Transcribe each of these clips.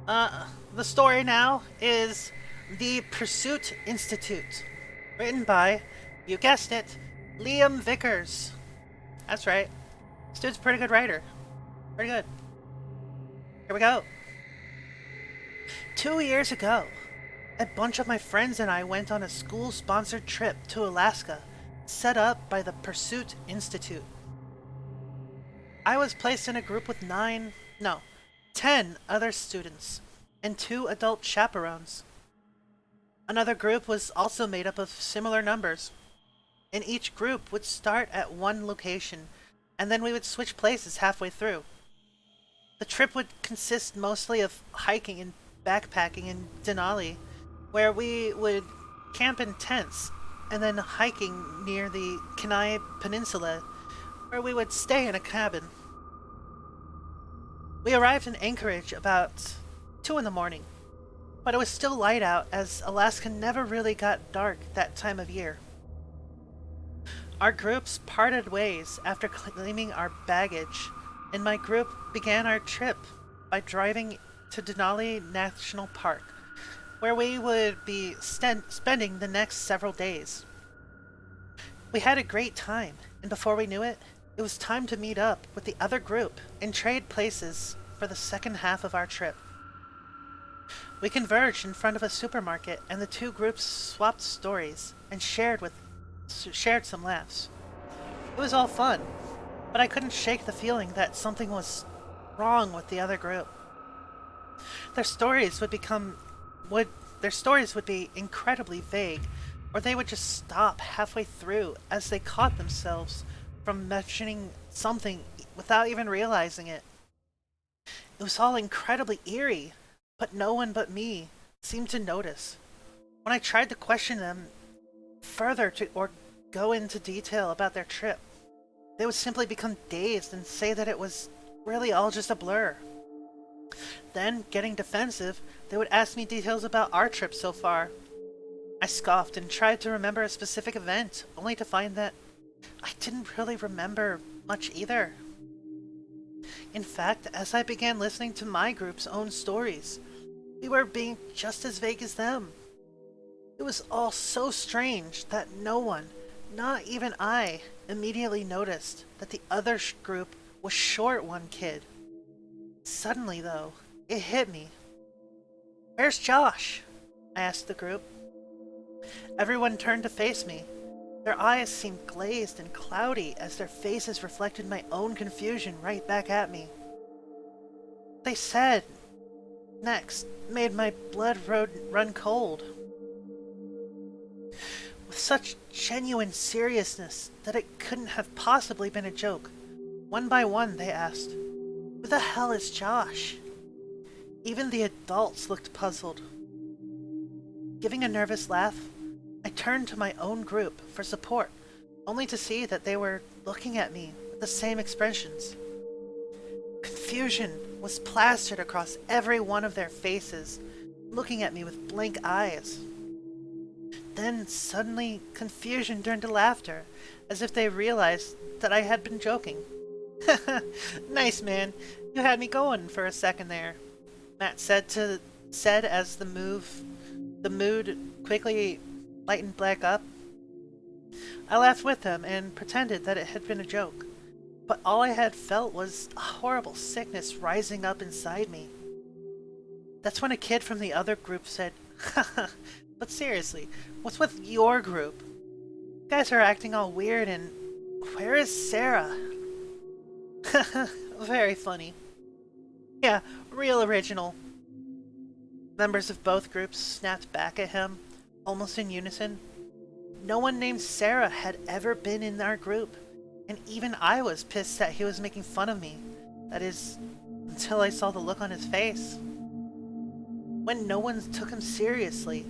The story now is The Pursuit Institute, written by, you guessed it, Liam Vickers. That's right. This dude's a pretty good writer. Pretty good. Here we go. 2 years ago, a bunch of my friends and I went on a school-sponsored trip to Alaska, set up by the Pursuit Institute. I was placed in a group with 10 other students, and 2 adult chaperones. Another group was also made up of similar numbers, and each group would start at one location, and then we would switch places halfway through. The trip would consist mostly of hiking and backpacking in Denali, where we would camp in tents, and then hiking near the Kenai Peninsula, where we would stay in a cabin. We arrived in Anchorage about 2 in the morning, but it was still light out as Alaska never really got dark that time of year. Our groups parted ways after claiming our baggage, and my group began our trip by driving to Denali National Park, where we would be spending the next several days. We had a great time, and before we knew it, it was time to meet up with the other group and trade places for the second half of our trip. We converged in front of a supermarket, and the two groups swapped stories and shared some laughs. It was all fun, but I couldn't shake the feeling that something was wrong with the other group. Their stories would become would their stories would be incredibly vague, or they would just stop halfway through as they caught themselves from mentioning something without even realizing it. It was all incredibly eerie, but no one but me seemed to notice. When I tried to question them further or go into detail about their trip, they would simply become dazed and say that it was really all just a blur. Then, getting defensive, they would ask me details about our trip so far. I scoffed and tried to remember a specific event, only to find that I didn't really remember much either. In fact, as I began listening to my group's own stories, we were being just as vague as them. It was all so strange that no one, not even I, immediately noticed that the other group was short one kid. Suddenly, though, it hit me. "Where's Josh?" I asked the group. Everyone turned to face me. Their eyes seemed glazed and cloudy as their faces reflected my own confusion right back at me. What they said next made my blood run cold. With such genuine seriousness that it couldn't have possibly been a joke, one by one they asked, "Who the hell is Josh?" Even the adults looked puzzled. Giving a nervous laugh, I turned to my own group for support, only to see that they were looking at me with the same expressions. Confusion was plastered across every one of their faces, looking at me with blank eyes. Then, suddenly, confusion turned to laughter, as if they realized that I had been joking. "Nice, man. You had me going for a second there," Matt said as the mood quickly lightened back up. I laughed with him and pretended that it had been a joke, but all I had felt was a horrible sickness rising up inside me. That's when a kid from the other group said, "Haha, but seriously, what's with your group? You guys are acting all weird, and where is Sarah?" Very funny. Yeah, real original. Members of both groups snapped back at him, almost in unison. No one named Sarah had ever been in our group, and even I was pissed that he was making fun of me. That is, until I saw the look on his face. When no one took him seriously,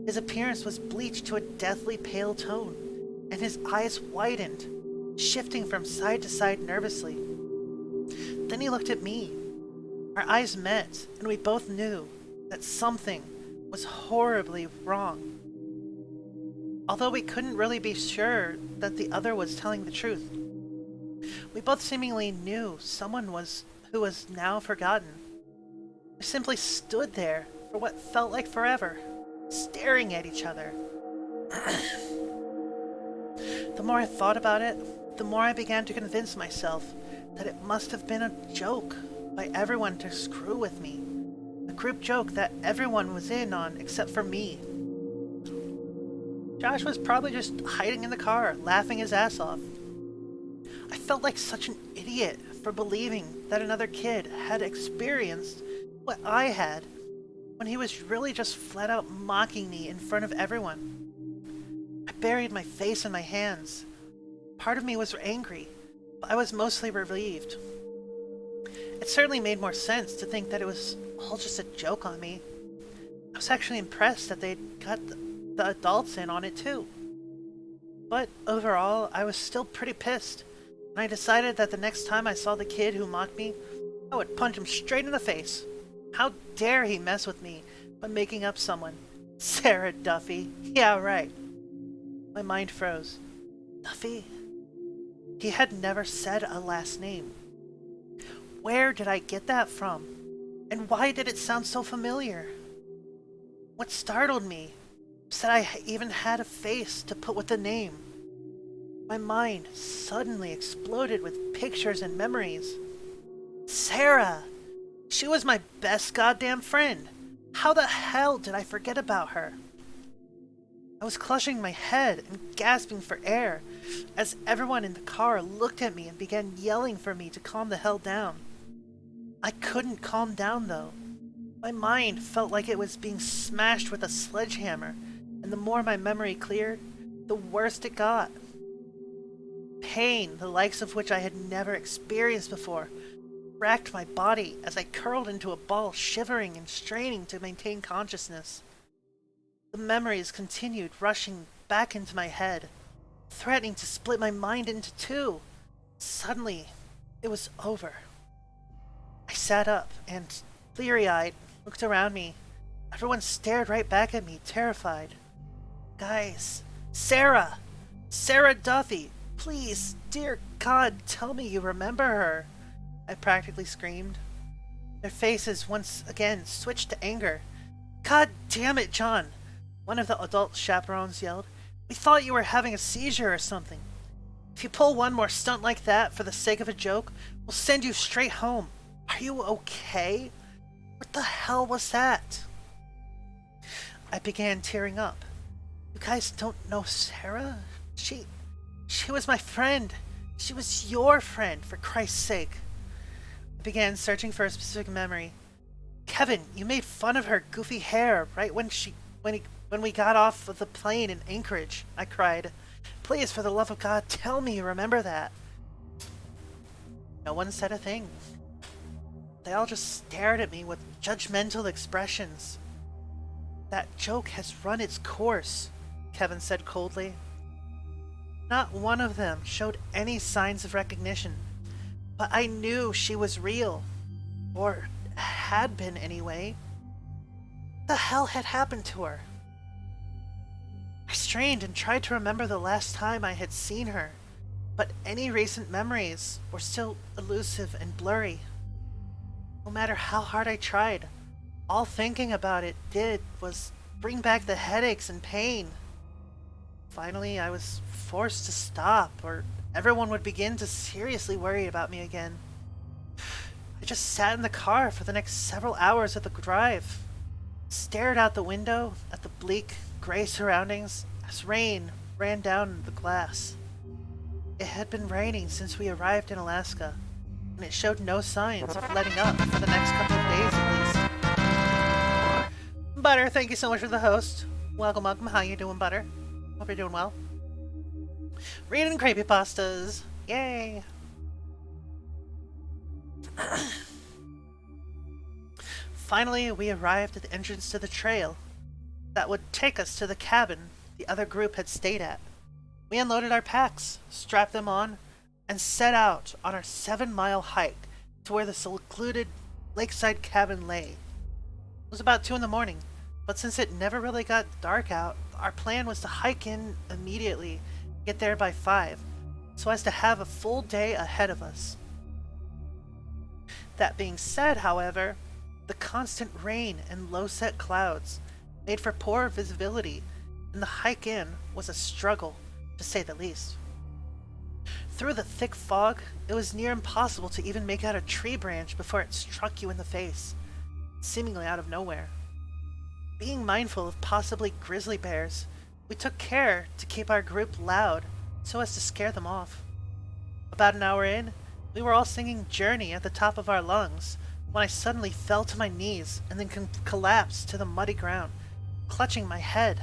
his appearance was bleached to a deathly pale tone, and his eyes widened, shifting from side to side nervously. Then he looked at me. Our eyes met, and we both knew that something was horribly wrong. Although we couldn't really be sure that the other was telling the truth, we both seemingly knew someone who was now forgotten. We simply stood there for what felt like forever, staring at each other. The more I thought about it, the more I began to convince myself that it must have been a joke by everyone to screw with me. A group joke that everyone was in on except for me. Josh was probably just hiding in the car, laughing his ass off. I felt like such an idiot for believing that another kid had experienced what I had when he was really just flat out mocking me in front of everyone. I buried my face in my hands. Part of me was angry, but I was mostly relieved. It certainly made more sense to think that it was all just a joke on me. I was actually impressed that they'd got the adults in on it too. But overall, I was still pretty pissed, and I decided that the next time I saw the kid who mocked me, I would punch him straight in the face. How dare he mess with me by making up someone? Sarah Duffy. Yeah, right. My mind froze. Duffy? He had never said a last name. Where did I get that from? And why did it sound so familiar? What startled me was that I even had a face to put with the name. My mind suddenly exploded with pictures and memories. Sarah! She was my best goddamn friend. How the hell did I forget about her? I was clutching my head and gasping for air as everyone in the car looked at me and began yelling for me to calm the hell down. I couldn't calm down though. My mind felt like it was being smashed with a sledgehammer, and the more my memory cleared, the worse it got. Pain, the likes of which I had never experienced before, racked my body as I curled into a ball, shivering and straining to maintain consciousness. The memories continued rushing back into my head, threatening to split my mind into two. Suddenly, it was over. I sat up and, bleary-eyed, looked around me. Everyone stared right back at me, terrified. Guys, Sarah! Sarah Duffy! Please, dear God, tell me you remember her! I practically screamed. Their faces once again switched to anger. God damn it, John! One of the adult chaperones yelled. We thought you were having a seizure or something. If you pull one more stunt like that for the sake of a joke, we'll send you straight home. Are you okay? What the hell was that? I began tearing up. You guys don't know Sarah? She was my friend. She was your friend, for Christ's sake. I began searching for a specific memory. Kevin, you made fun of her goofy hair right when we got off of the plane in Anchorage, I cried. Please, for the love of God, tell me you remember that. No one said a thing. They all just stared at me with judgmental expressions. That joke has run its course, Kevin said coldly. Not one of them showed any signs of recognition, but I knew she was real. Or had been anyway. What the hell had happened to her? I strained and tried to remember the last time I had seen her, but any recent memories were still elusive and blurry. No matter how hard I tried, all thinking about it did was bring back the headaches and pain. Finally, I was forced to stop, or everyone would begin to seriously worry about me again. I just sat in the car for the next several hours of the drive, stared out the window at the bleak, gray surroundings as rain ran down the glass. It had been raining since we arrived in Alaska, and it showed no signs of letting up for the next couple of days at least. Butter, thank you so much for the host. Welcome, welcome. How you doing, Butter? Hope you're doing well. Reading creepypastas. Yay! Finally, we arrived at the entrance to the trail that would take us to the cabin the other group had stayed at. We unloaded our packs, strapped them on, and set out on our 7-mile hike to where the secluded lakeside cabin lay. It was about 2 in the morning, but since it never really got dark out, our plan was to hike in immediately, get there by 5, so as to have a full day ahead of us. That being said, however, The constant rain and low-set clouds made for poor visibility, and the hike in was a struggle, to say the least. Through the thick fog, it was near impossible to even make out a tree branch before it struck you in the face, seemingly out of nowhere. Being mindful of possibly grizzly bears, we took care to keep our group loud so as to scare them off. About an hour in, we were all singing Journey at the top of our lungs when I suddenly fell to my knees and then collapsed to the muddy ground, clutching my head.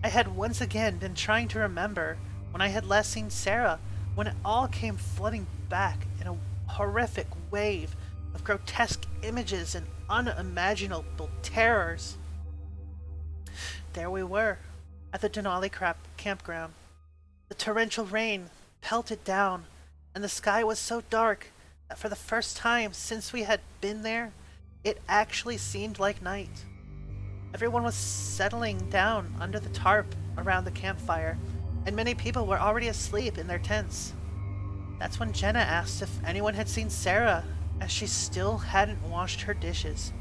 I had once again been trying to remember when I had last seen Sarah, when it all came flooding back in a horrific wave of grotesque images and unimaginable terrors. There we were, at the Denali campground. The torrential rain pelted down, and the sky was so dark that for the first time since we had been there, it actually seemed like night. Everyone was settling down under the tarp around the campfire, and many people were already asleep in their tents. That's when Jenna asked if anyone had seen Sarah, as she still hadn't washed her dishes.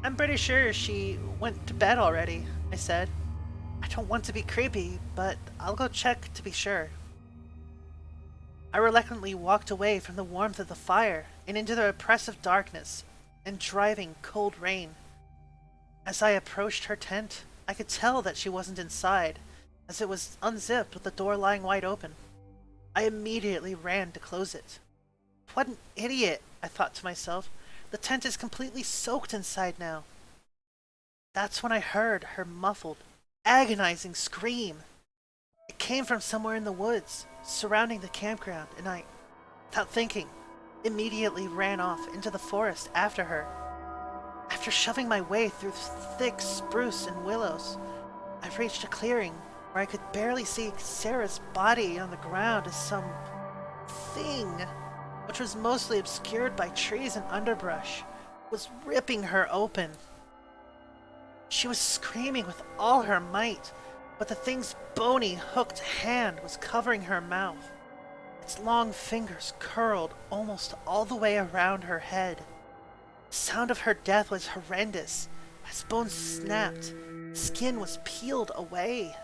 "I'm pretty sure she went to bed already," I said. "I don't want to be creepy, but I'll go check to be sure." I reluctantly walked away from the warmth of the fire and into the oppressive darkness and driving cold rain. As I approached her tent, I could tell that she wasn't inside, as it was unzipped with the door lying wide open. I immediately ran to close it. What an idiot, I thought to myself. The tent is completely soaked inside now. That's when I heard her muffled, agonizing scream. It came from somewhere in the woods, surrounding the campground, and I, without thinking, immediately ran off into the forest after her. After shoving my way through thick spruce and willows, I reached a clearing where I could barely see Sarah's body on the ground as some thing, which was mostly obscured by trees and underbrush, was ripping her open. She was screaming with all her might, but the thing's bony, hooked hand was covering her mouth. Its long fingers curled almost all the way around her head. The sound of her death was horrendous, as bones snapped, skin was peeled away.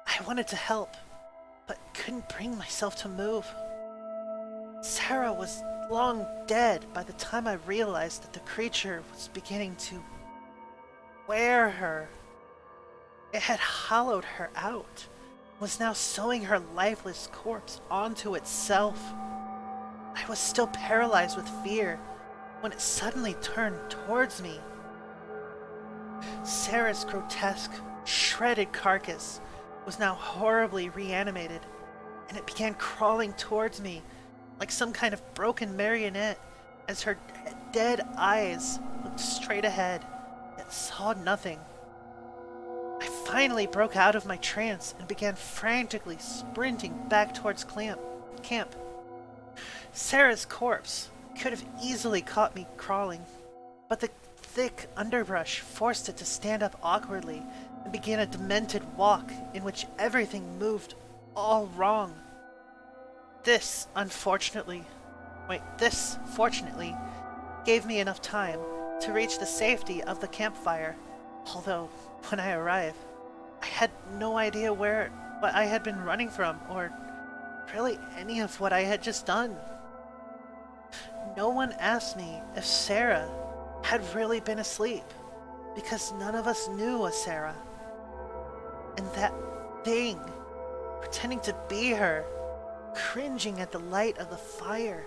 I wanted to help, but couldn't bring myself to move. Sarah was long dead by the time I realized that the creature was beginning to wear her. It had hollowed her out, was now sewing her lifeless corpse onto itself. I was still paralyzed with fear when it suddenly turned towards me. Sarah's grotesque, shredded carcass was now horribly reanimated, and it began crawling towards me like some kind of broken marionette as her dead eyes looked straight ahead, yet saw nothing. I finally broke out of my trance and began frantically sprinting back towards camp. Sarah's corpse could have easily caught me crawling, but the thick underbrush forced it to stand up awkwardly and begin a demented walk in which everything moved all wrong. This fortunately gave me enough time to reach the safety of the campfire, although when I arrived, I had no idea what I had been running from, or really any of what I had just done. No one asked me if Sarah had really been asleep, because none of us knew a Sarah. And that thing, pretending to be her, cringing at the light of the fire,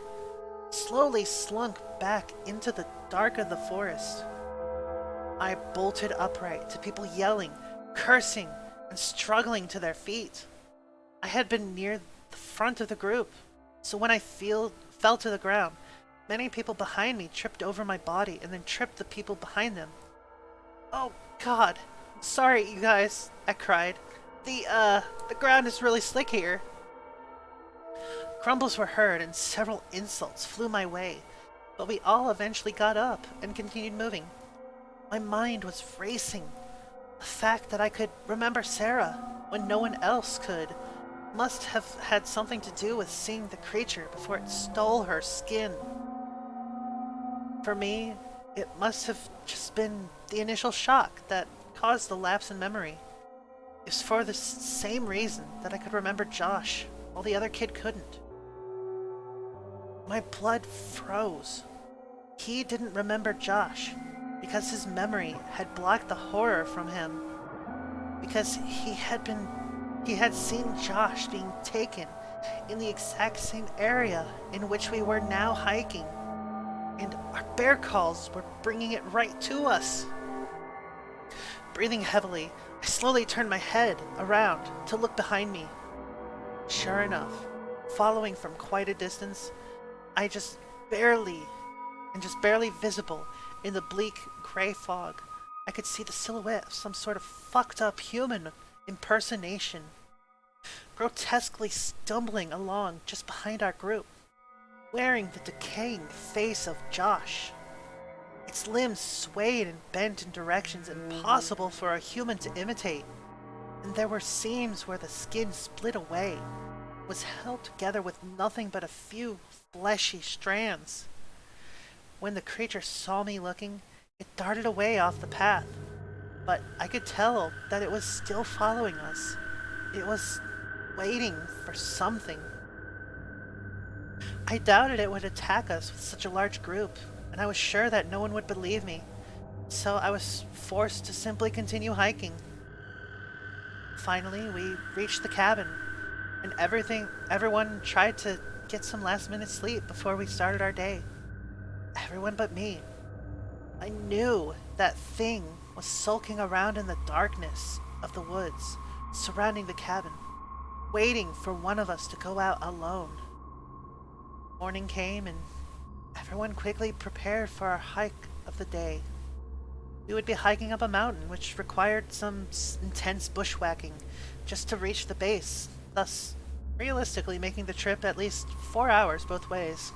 slowly slunk back into the dark of the forest. I bolted upright to people yelling, cursing, and struggling to their feet. I had been near the front of the group, so when I fell to the ground, many people behind me tripped over my body and then tripped the people behind them. "Oh God, sorry you guys," I cried. The ground is really slick here." Grumbles were heard and several insults flew my way, but we all eventually got up and continued moving. My mind was racing. The fact that I could remember Sarah when no one else could must have had something to do with seeing the creature before it stole her skin. For me, It must have just been the initial shock that caused the lapse in memory. It was for the same reason that I could remember Josh, while the other kid couldn't. My blood froze. He didn't remember Josh because his memory had blocked the horror from him. Because he had seen Josh being taken in the exact same area in which we were now hiking. And our bear calls were bringing it right to us. Breathing heavily, I slowly turned my head around to look behind me. Sure enough, following from quite a distance, just barely visible in the bleak gray fog, I could see the silhouette of some sort of fucked up human impersonation, grotesquely stumbling along just behind our group, wearing the decaying face of Josh. Its limbs swayed and bent in directions impossible for a human to imitate, and there were seams where the skin split away, was held together with nothing but a few fleshy strands. When the creature saw me looking, it darted away off the path, but I could tell that it was still following us. It was waiting for something. I doubted it would attack us with such a large group, and I was sure that no one would believe me, so I was forced to simply continue hiking. Finally, we reached the cabin, and everyone tried to get some last-minute sleep before we started our day. Everyone but me. I knew that thing was sulking around in the darkness of the woods surrounding the cabin, waiting for one of us to go out alone. Morning came, and everyone quickly prepared for our hike of the day. We would be hiking up a mountain, which required some intense bushwhacking just to reach the base, thus realistically making the trip at least 4 hours both ways.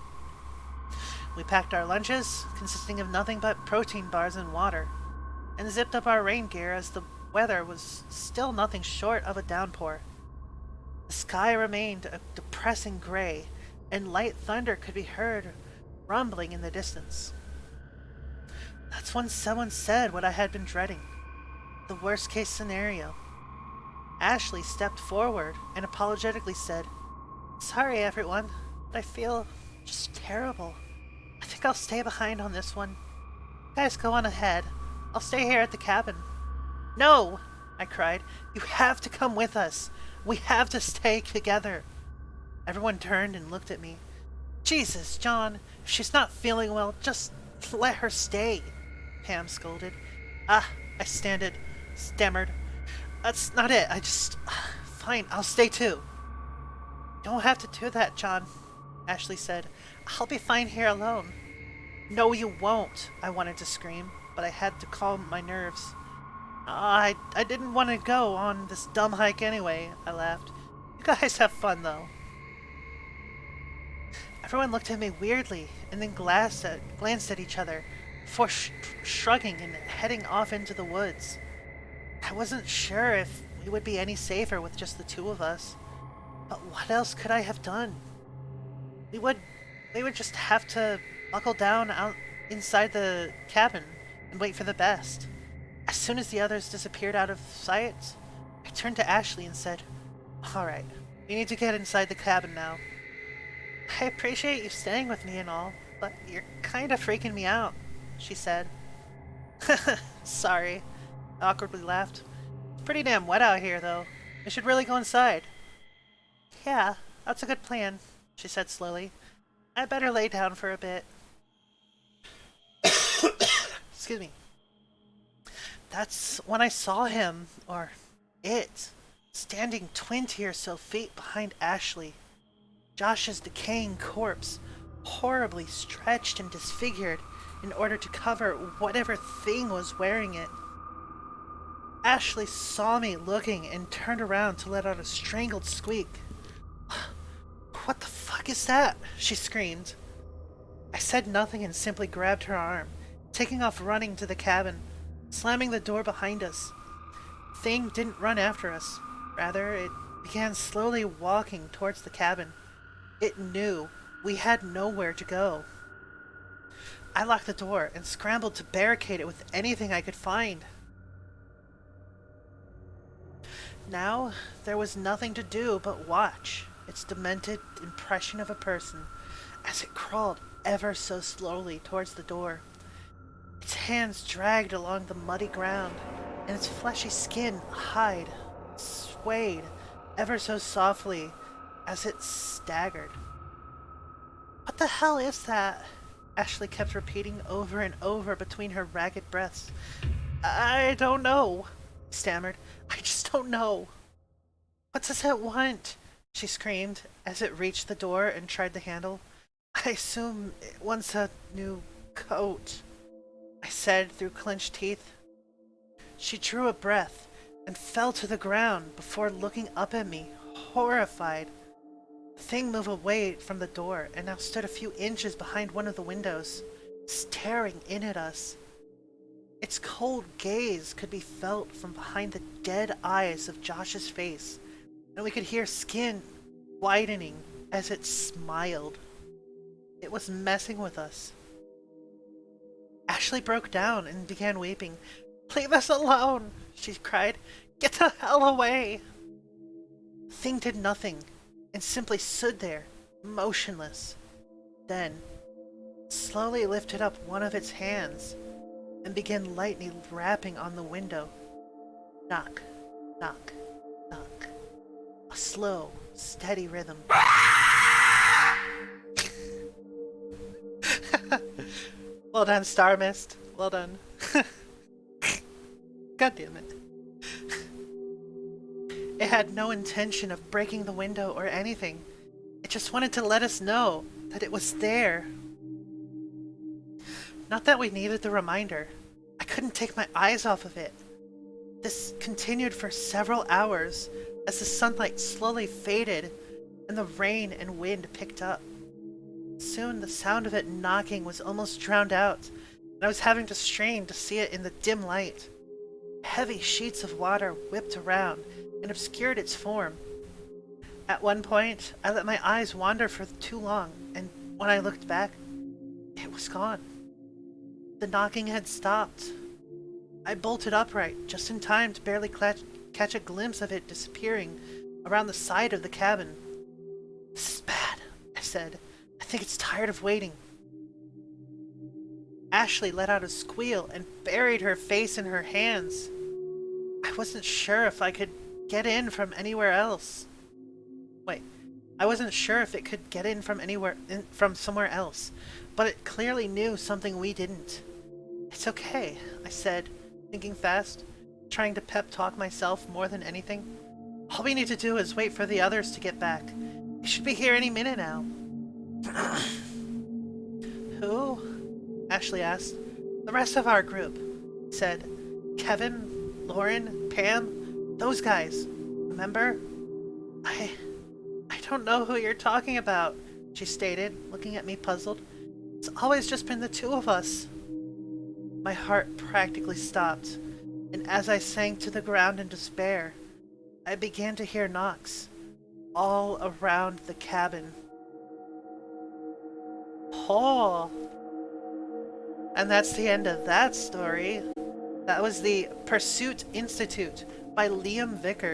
We packed our lunches, consisting of nothing but protein bars and water, and zipped up our rain gear as the weather was still nothing short of a downpour. The sky remained a depressing gray, and light thunder could be heard rumbling in the distance. That's when someone said what I had been dreading. The worst case scenario. Ashley stepped forward and apologetically said, "Sorry everyone, but I feel just terrible. I think I'll stay behind on this one. You guys go on ahead. I'll stay here at the cabin." "No!" I cried. "You have to come with us. We have to stay together." Everyone turned and looked at me. "Jesus, John, if she's not feeling well, just let her stay," Pam scolded. I stammered. "That's not it. Fine, I'll stay too." "You don't have to do that, John," Ashley said. "I'll be fine here alone." "No, you won't," I wanted to scream, but I had to calm my nerves. I didn't want to go on this dumb hike anyway," I laughed. "You guys have fun, though." Everyone looked at me weirdly, and then glanced at each other, before shrugging and heading off into the woods. I wasn't sure if we would be any safer with just the two of us, but what else could I have done? We would just have to buckle down out inside the cabin and wait for the best. As soon as the others disappeared out of sight, I turned to Ashley and said, "Alright, we need to get inside the cabin now. I appreciate you staying with me and all, but you're kinda freaking me out," she said. "Sorry," I awkwardly laughed. "It's pretty damn wet out here, though. We should really go inside." "Yeah, that's a good plan," she said slowly. "I better lay down for a bit." Excuse me. That's when I saw him, or it, standing 20 or so feet behind Ashley. Josh's decaying corpse, horribly stretched and disfigured in order to cover whatever thing was wearing it. Ashley saw me looking and turned around to let out a strangled squeak. "What the fuck is that?" she screamed. I said nothing and simply grabbed her arm, taking off running to the cabin, slamming the door behind us. The thing didn't run after us. Rather, it began slowly walking towards the cabin. It knew we had nowhere to go. I locked the door and scrambled to barricade it with anything I could find. Now, there was nothing to do but watch its demented impression of a person as it crawled ever so slowly towards the door. Its hands dragged along the muddy ground, and its fleshy skin hide swayed ever so softly as it staggered. What the hell is that? Ashley kept repeating over and over between her ragged breaths. I don't know, he stammered. I just don't know. What does it want? She screamed as it reached the door and tried the handle. I assume it wants a new coat, I said through clenched teeth. She drew a breath and fell to the ground before looking up at me, horrified. The thing moved away from the door and now stood a few inches behind one of the windows, staring in at us. Its cold gaze could be felt from behind the dead eyes of Josh's face, and we could hear skin widening as it smiled. It was messing with us. Ashley broke down and began weeping. Leave us alone, she cried. Get the hell away. The thing did nothing and simply stood there, motionless. Then, slowly lifted up one of its hands and began lightly rapping on the window. Knock, knock, knock. A slow, steady rhythm. Well done, Star Mist. Well done. God damn it. It had no intention of breaking the window or anything. It just wanted to let us know that it was there. Not that we needed the reminder. I couldn't take my eyes off of it. This continued for several hours as the sunlight slowly faded and the rain and wind picked up. Soon the sound of it knocking was almost drowned out, and I was having to strain to see it in the dim light. Heavy sheets of water whipped around and obscured its form. At one point, I let my eyes wander for too long, and when I looked back, it was gone. The knocking had stopped. I bolted upright, just in time to barely catch a glimpse of it disappearing around the side of the cabin. This is bad, I said. I think it's tired of waiting. Ashley let out a squeal and buried her face in her hands. I wasn't sure if I could get in from anywhere else. Wait, I wasn't sure if it could get in from from somewhere else, but it clearly knew something we didn't. It's okay, I said, thinking fast, trying to pep talk myself more than anything. All we need to do is wait for the others to get back. They should be here any minute now. Who? Ashley asked. The rest of our group, I said. Kevin, Lauren, Pam, those guys. Remember? I don't know who you're talking about, she stated, looking at me puzzled. It's always just been the two of us. My heart practically stopped, and as I sank to the ground in despair, I began to hear knocks all around the cabin. Oh. And that's the end of that story. That was the Pursuit Institute by Liam Vickers.